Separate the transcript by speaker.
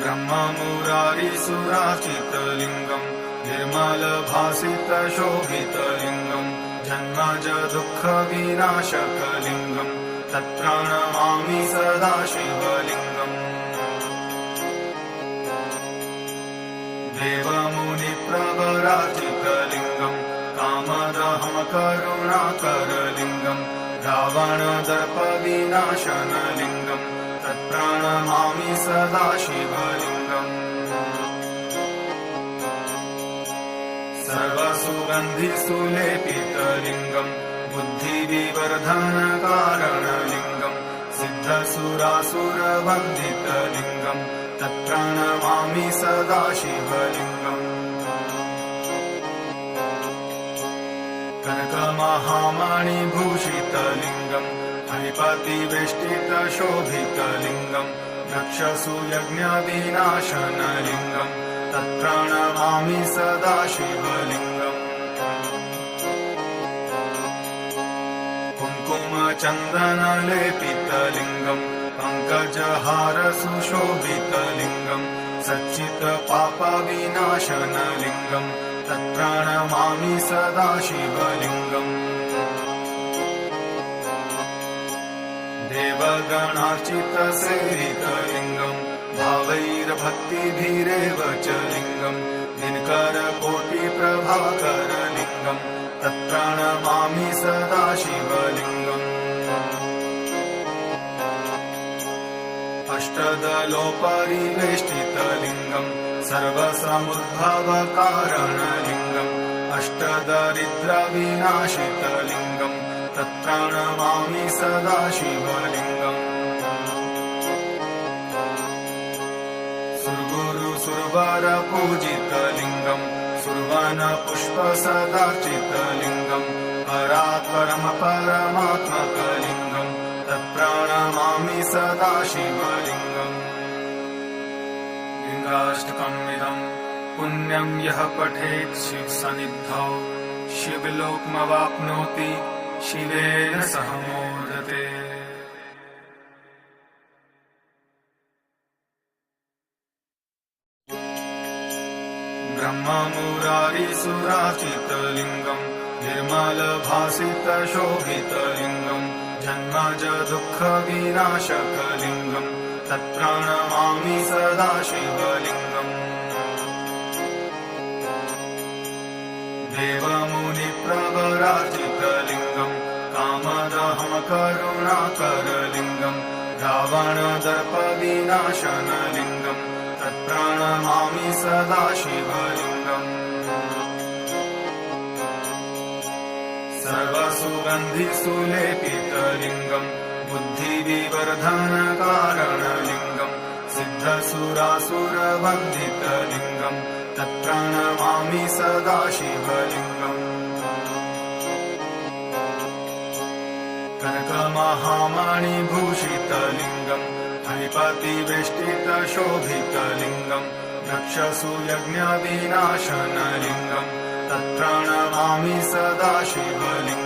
Speaker 1: ब्रह्ममुरारिसुराचितलिङ्गम् निर्मलभासितशोभितलिङ्गम् जन्मज दुःखविनाशकलिङ्गम् तत्प्रणमामि सदा शिवलिङ्गम् देवमुनिप्रवराचितलिङ्गम् कामदहं करुणाकरलिङ्गम् रावणदर्पविनाशनलिङ्गम् तत्प्रणमामि सदा शिवलिङ्गम् सर्वसुगन्धिसुलेपितलिङ्गम् बुद्धिविवर्धनकारणलिङ्गम् सिद्धसुरासुरवन्दितलिङ्गम् तत्प्रणमामि सदा शिवलिङ्गम् कनकमहामणिभूषितलिङ्गम् फणिपतिवेष्टितशोभितलिङ्गम् दक्षसूयज्ञविनाशनलिङ्गम् तत्प्रणमामि सदा शिवलिङ्गम् कुङ्कुमचन्दनलेपितलिङ्गम् पङ्कजहारसुशोभितलिङ्गम् सच्चित्पापविनाशनलिङ्गम् तत्प्रणमामि सदा शिवलिङ्गम् देवगणार्चितसेवितलिङ्गम् भावैर्भक्तिभिरेव च लिङ्गम् दिनकरकोटिप्रभाकरलिङ्गम् तत्प्रणमामि सदा शिवलिङ्गम् अष्टदलोपरिवेष्टितलिङ्गम् सर्वसमुद्भवकारणलिङ्गम् अष्टदरिद्रविनाशितलिङ्गम् तत्प्रणमामि सदा शिवलिङ्गम् सुरगुरुसुरवरपूजितलिङ्गम् सुरवनपुष्पसदार्चितलिङ्गम् परात्परम परमात्मकलिङ्गम् तत्प्रणमामि सदा शिवलिङ्गम् लिङ्गाष्टकमिदम् पुण्यम् यः पठेत् शिवसन्निधौ शिवलोकमवाप्नोति शिवेन सह मोदते। ब्रह्ममुरारिसुराचितलिङ्गम् निर्मलभासितशोभितलिङ्गम् जन्मज दुःखविनाशकलिङ्गम् तत्प्रणमामि सदा शिवलिङ्गम् देवमुनिप्रवराचितलिङ्गम् कामदहं करुणाकरलिङ्गम् रावणदर्पविनाशनलिङ्गम् तत्प्रणमामि सदा शिवलिङ्गम् सर्वसुगन्धिसुलेपितलिङ्गम् बुद्धिविवर्धनकारणलिङ्गम् सिद्धसुरासुरवन्दितलिङ्गम् तत्प्रणमामि सदा शिवलिङ्गम् कनकमहामणिभूषितलिङ्गम् फणिपतिवेष्टितशोभितलिङ्गम् दक्षसूयज्ञविनाशनलिङ्गम् तत्प्रणमामि सदा शिवलिङ्गम्